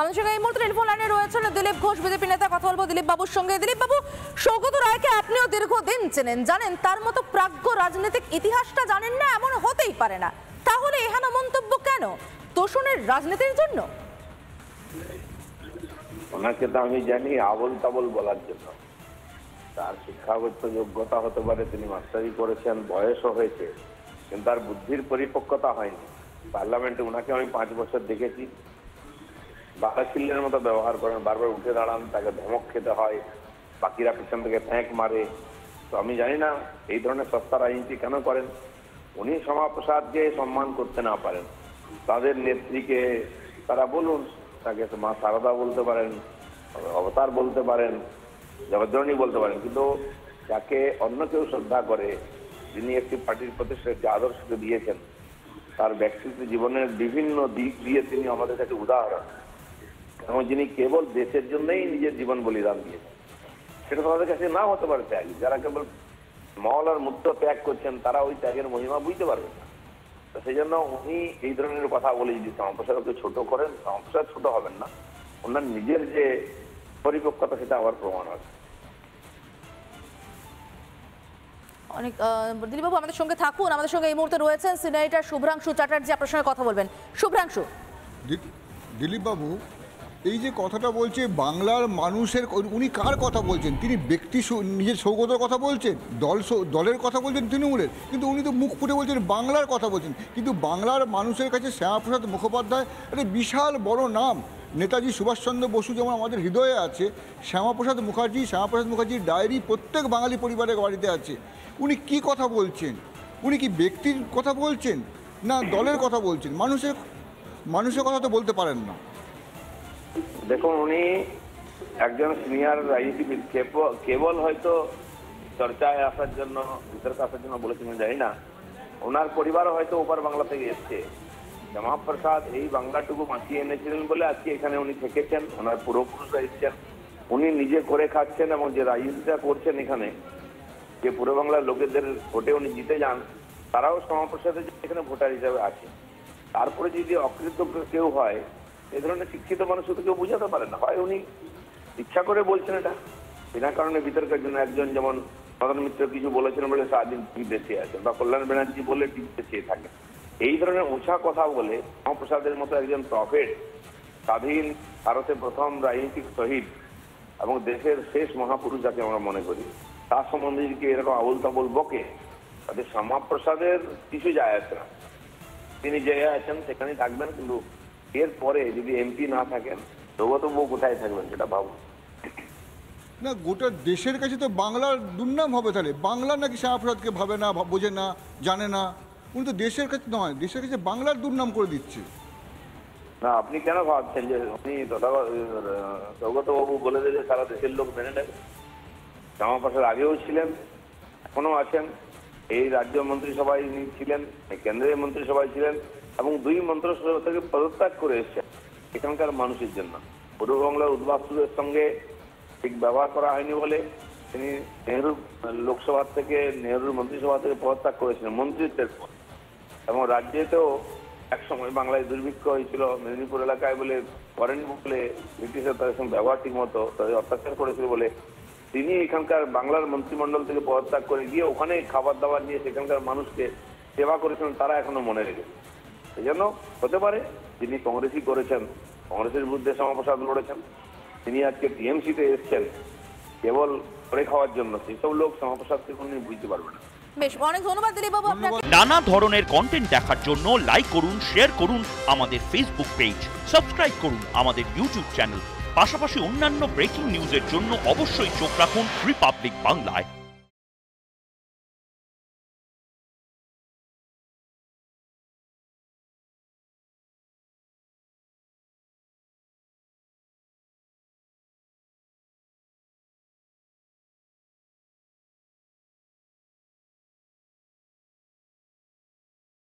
আমাদের সঙ্গে এই মুহূর্তে টেলিফোন লাইনে রয়েছেন দিলীপ ঘোষ, বিজেপি নেতা। কথা বলবো দিলীপ বাবুর সঙ্গে। দিলীপ বাবু, সৌগত রায়কে আপনিও দীর্ঘদিন চেনেন, জানেন তার মতো প্রাজ্ঞ রাজনৈতিক ইতিহাসটা জানেন না এমন হতেই পারে না। তাহলে এহেন মন্তব্য কেন? তোষণের রাজনীতির জন্য? ওনাকে তো আমি জানি আবল তাবল বলার জন্য। তার শিক্ষাগত যোগ্যতা হতে পারে, তিনি মাস্টারি করেছেন, বয়সও হয়েছে, কিন্তু তার বুদ্ধির পরিপক্কতা হয়নি। পার্লামেন্টে ওনাকে আমি 5 বছর দেখেছি, বাঘাশিল্যের মতো ব্যবহার করেন, বারবার উঠে দাঁড়ান, তাকে ধমক খেতে হয়, বাকিরা পিছন থেকে ফ্যাঁক মারে। তো আমি জানি না এই ধরনের সস্তা রাজনীতি কেন করেন। উনি শ্যামাপ্রসাদকে সম্মান করতে না পারেন, তাদের নেত্রীকে তারা বলুন, তাকে মা সারদা বলতে পারেন, অবতার বলতে পারেন, জগদ্রণী বলতে পারেন, কিন্তু যাকে অন্য কেউ শ্রদ্ধা করে, যিনি একটি পার্টির প্রতিষ্ঠা একটি আদর্শকে দিয়েছেন, তার ব্যক্তিগত জীবনের বিভিন্ন দিক দিয়ে তিনি আমাদের কাছে উদাহরণ, এবং যিনি কেবল দেশের জন্যই নিজের জীবন বলিদান দিয়েছেন। সেটা তোমাদের কাছে না হতে পারে ত্যাগ। যারা কেবল মহলার মুক্ত ত্যাগ করছেন তারা ওই ত্যাগের মহিমা বুঝতে পারবেন না। তো সেই জন্য উনি এই ধরনের কথা বলে যদি শ্যামাপ্রসাদকে ছোট করেন, শ্যামাপ্রসাদ ছোট হবেন না, ওনার নিজের যে পরিপক্কতা সেটা আবার প্রমাণ হবে। অনেক দিলীপ বাবু আমাদের সঙ্গে থাকুন। আমাদের সঙ্গে এই মুহূর্তে রয়েছেন সিনেটর শুভ্রাংশু চ্যাটার্জি, আপনার সঙ্গে কথা বলবেন। শুভ্রাংশু। দিলীপ বাবু, এই যে কথাটা বলছে বাংলার মানুষের, উনি কার কথা বলছেন? তিনি ব্যক্তি নিজের সৌগতের কথা বলছেন, দলের কথা বলছেন তৃণমূলের, কিন্তু উনি তো মুখ ফুটে বলছেন বাংলার কথা বলছেন। কিন্তু বাংলার মানুষের কাছে শ্যামাপ্রসাদ মুখোপাধ্যায় একটা বিশাল বড় নাম। নেতাজি সুভাষচন্দ্র বসু যেমন আমাদের হৃদয়ে আছে, শ্যামাপ্রসাদ মুখার্জির ডায়েরি প্রত্যেক বাঙালি পরিবারের বাড়িতে আছে। উনি কি কথা বলছেন? উনি কি ব্যক্তির কথা বলছেন না দলের কথা বলছেন? মানুষের কথা তো বলতে পারেন না। দেখুন, উনি একজন সিনিয়র রাজনীতিবিদ, কেবল হয়তো চর্চায় আসার জন্য, ভিতরকে আসার জন্য বলেছেন জানি না। ওনার পরিবারও হয়তো ওপার বাংলা থেকে এসছে। শ্যামাপ্রসাদ এই বাংলাটুকু বাঁচিয়ে এনেছিলেন বলে আজকে এখানে উনি থেকেছেন। ওনার পূর্বপুরুষরা এসছেন, উনি নিজে করে খাচ্ছেন, এবং যে রাজনীতিটা করছেন এখানে, যে পূর্ব বাংলার লোকেদের ভোটে উনি জিতে যান, তারাও শ্যামাপ্রসাদের এখানে ভোটার হিসাবে আছে। তারপরে যদি অকৃতজ্ঞ কেউ হয়, এই ধরনের শিক্ষিত মানুষ তো কেউ বুঝাতে পারে না। হয় উনি ইচ্ছা করে বলছেন এটা, বিনা কারণে বিতর্কের জন্য। একজন যেমন মদন মিত্র কিছু বলেছেন বলে সারাদিন টিভিতে চেয়ে আছেন, বা কল্যাণ ব্যানার্জি বলে টিভিতে চেয়ে থাকেন। এই ধরনের উঁচা কথা বলে শ্যামাপ্রসাদের মতো একজন প্রফেট, স্বাধীন ভারতের প্রথম রাজনীতিক শহীদ এবং দেশের শেষ মহাপুরুষ যাকে আমরা মনে করি, তার সম্বন্ধে যদি এরকম আবল তাবল বকে, তাদের শ্যামাপ্রসাদের কিছু যায় আসে না। তিনি যে আছেন সেখানেই থাকবেন, কিন্তু এরপরে যদি এমপি না থাকেন তবু কোথায় থাকবেন সেটা ভাবুন। না, গোটা দেশের কাছে তো বাংলার দুর্নাম হবে। তাহলে বাংলা নাকি শ্যামাপ্রসাদকে ভাবে না, বোঝে না, জানে না? উনি তো দেশের কাছে নয়, দেশের কাছে বাংলার দুর্নাম করে দিচ্ছে। না, আপনি কেন ভাবছেন যে উনি সৌগত বাবু বলে দিলে সারা দেশের লোক মেনে নেবে? শ্যামাপ্রসাদ আগেও ছিলেন, এখনো আছেন। এই রাজ্য মন্ত্রিসভায় ছিলেন, কেন্দ্রীয় মন্ত্রিসভায় ছিলেন, এবং 2 মন্ত্রিসভা থেকে পদত্যাগ করে এসছেন এখানকার মানুষের জন্য। পূর্ব বাংলার উদ্বাস্তুদের সঙ্গে ঠিক ব্যবহার করা হয়নি বলে তিনি নেহরু লোকসভা থেকে, নেহরুর মন্ত্রিসভা থেকে পদত্যাগ করেছিলেন মন্ত্রিত্বের পর। এবং রাজ্যেতেও একসময় বাংলায় দুর্ভিক্ষ হয়েছিল, মেদিনীপুর এলাকায় বলে করেন বলে ব্রিটিশের তাদের সঙ্গে ব্যবহার ঠিক মতো তাদের অত্যাচার করেছিল বলে তিনি এখানকার বাংলার মন্ত্রিমণ্ডল থেকে পদত্যাগ করে গিয়ে ওখানে খাবার দাবার নিয়ে সেখানকার মানুষকে সেবা করেছিলেন, তারা এখনো মনে রেখেছে। সেই জন্য হতে পারে যিনি কংগ্রেসই করেছেন, কংগ্রেসের বিরুদ্ধে শ্যামাপ্রসাদ লড়েছেন, তিনি আজকে টিএমসিতে এসছেন কেবল করে খাওয়ার জন্য, সেসব লোক শ্যামাপ্রসাদকে কোনদিন বুঝতে পারবে না। বেশ, অনেক ধন্যবাদ দিলীপ বাবু আপনাকে। নানা ধরনের কন্টেন্ট দেখার জন্য লাইক করুন, শেয়ার করুন আমাদের ফেসবুক পেজ, সাবস্ক্রাইব করুন আমাদের ইউটিউব চ্যানেল। পাশাপাশি অন্যান্য ব্রেকিং নিউজের জন্য অবশ্যই চোখ রাখুন রিপাবলিক বাংলায়।